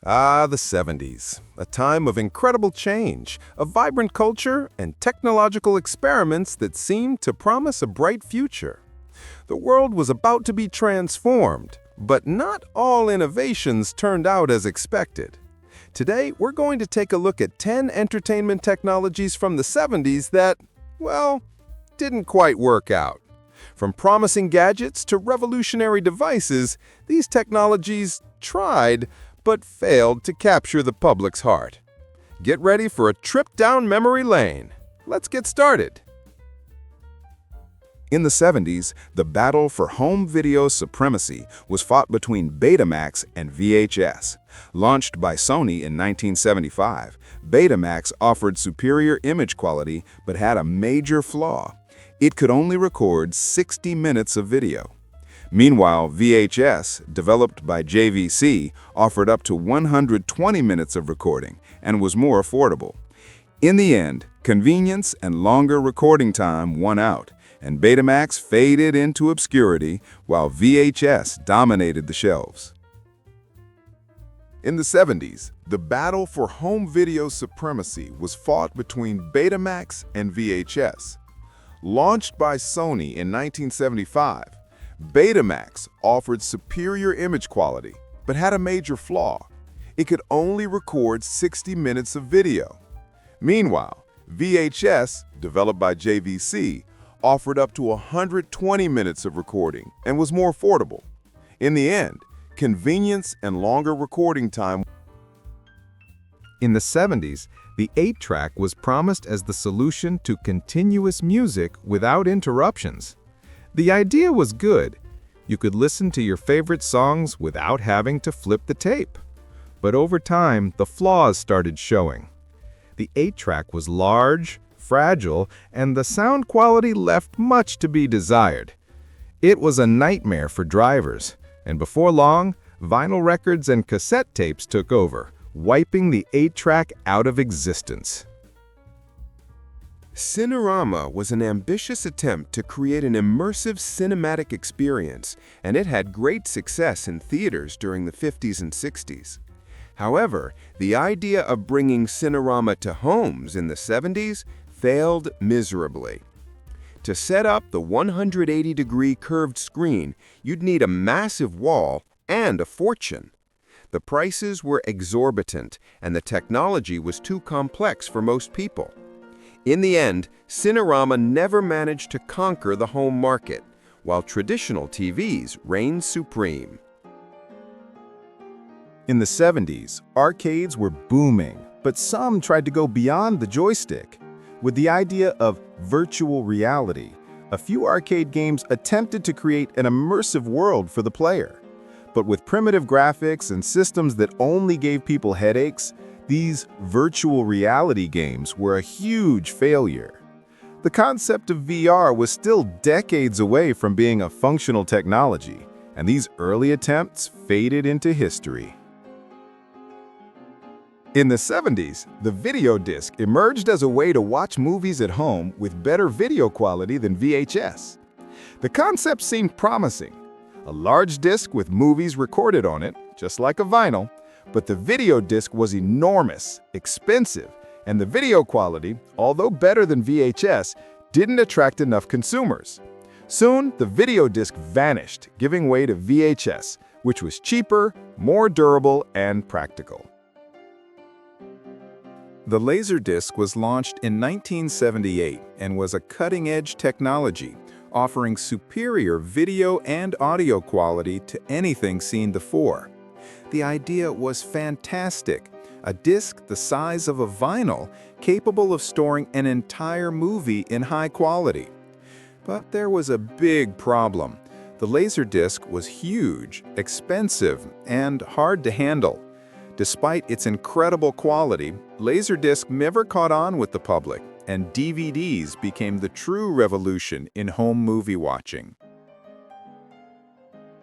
Ah, the 70s, a time of incredible change, a vibrant culture, and technological experiments that seemed to promise a bright future. The world was about to be transformed, but not all innovations turned out as expected. Today, we're going to take a look at 10 entertainment technologies from the 70s that, well, didn't quite work out. From promising gadgets to revolutionary devices, these technologies tried, but failed to capture the public's heart. Get ready for a trip down memory lane. Let's get started. In the 70s, the battle for home video supremacy was fought between Betamax and VHS. Launched by Sony in 1975, Betamax offered superior image quality but had a major flaw. It could only record 60 minutes of video. Meanwhile, VHS, developed by JVC, offered up to 120 minutes of recording and was more affordable. In the end, convenience and longer recording time won out, and Betamax faded into obscurity while VHS dominated the shelves. In the 70s, the battle for home video supremacy was fought between Betamax and VHS. Launched by Sony in 1975, Betamax offered superior image quality, but had a major flaw. It could only record 60 minutes of video. Meanwhile, VHS, developed by JVC, offered up to 120 minutes of recording and was more affordable. In the end, convenience and longer recording time. In the 70s, the 8-track was promised as the solution to continuous music without interruptions. The idea was good. You could listen to your favorite songs without having to flip the tape. But over time, the flaws started showing. The 8-track was large, fragile, and the sound quality left much to be desired. It was a nightmare for drivers, and before long, vinyl records and cassette tapes took over, wiping the 8-track out of existence. Cinerama was an ambitious attempt to create an immersive cinematic experience, and it had great success in theaters during the 50s and 60s. However, the idea of bringing Cinerama to homes in the 70s failed miserably. To set up the 180-degree curved screen, you'd need a massive wall and a fortune. The prices were exorbitant, and the technology was too complex for most people. In the end, Cinerama never managed to conquer the home market, while traditional TVs reigned supreme. In the 70s, arcades were booming, but some tried to go beyond the joystick. With the idea of virtual reality, a few arcade games attempted to create an immersive world for the player. But with primitive graphics and systems that only gave people headaches, these virtual reality games were a huge failure. The concept of VR was still decades away from being a functional technology, and these early attempts faded into history. In the 70s, the video disc emerged as a way to watch movies at home with better video quality than VHS. The concept seemed promising. A large disc with movies recorded on it, just like a vinyl, but the video disc was enormous, expensive, and the video quality, although better than VHS, didn't attract enough consumers. Soon, the video disc vanished, giving way to VHS, which was cheaper, more durable, and practical. The LaserDisc was launched in 1978 and was a cutting-edge technology, offering superior video and audio quality to anything seen before. The idea was fantastic, a disc the size of a vinyl capable of storing an entire movie in high quality. But there was a big problem. The LaserDisc was huge, expensive, and hard to handle. Despite its incredible quality, LaserDisc never caught on with the public, and DVDs became the true revolution in home movie watching.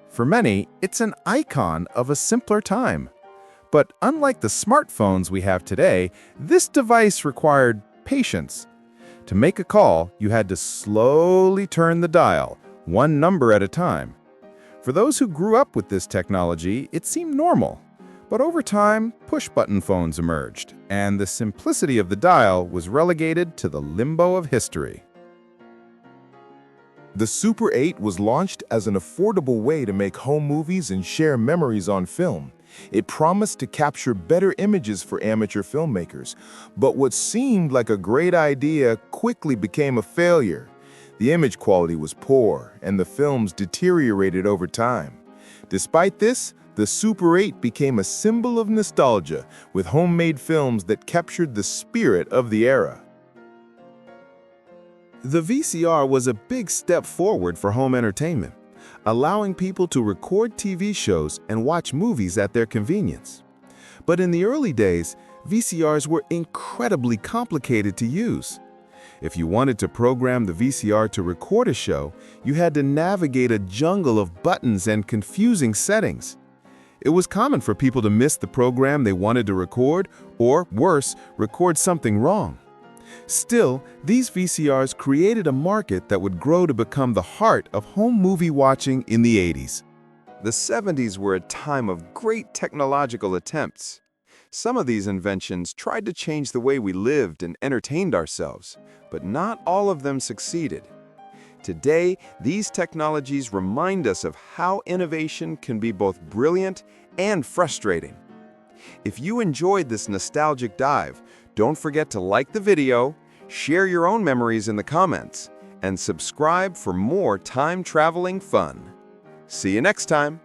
For many, it's an icon of a simpler time. But unlike the smartphones we have today, this device required patience. To make a call, you had to slowly turn the dial, one number at a time. For those who grew up with this technology, it seemed normal. But over time, push-button phones emerged, and the simplicity of the dial was relegated to the limbo of history. The Super 8 was launched as an affordable way to make home movies and share memories on film. It promised to capture better images for amateur filmmakers, but what seemed like a great idea quickly became a failure. The image quality was poor, and the films deteriorated over time. Despite this, the Super 8 became a symbol of nostalgia, with homemade films that captured the spirit of the era. The VCR was a big step forward for home entertainment, allowing people to record TV shows and watch movies at their convenience. But in the early days, VCRs were incredibly complicated to use. If you wanted to program the VCR to record a show, you had to navigate a jungle of buttons and confusing settings. It was common for people to miss the program they wanted to record, or worse, record something wrong. Still, these VCRs created a market that would grow to become the heart of home movie watching in the 80s. The 70s were a time of great technological attempts. Some of these inventions tried to change the way we lived and entertained ourselves, but not all of them succeeded. Today, these technologies remind us of how innovation can be both brilliant and frustrating. If you enjoyed this nostalgic dive, don't forget to like the video, share your own memories in the comments, and subscribe for more time-traveling fun. See you next time!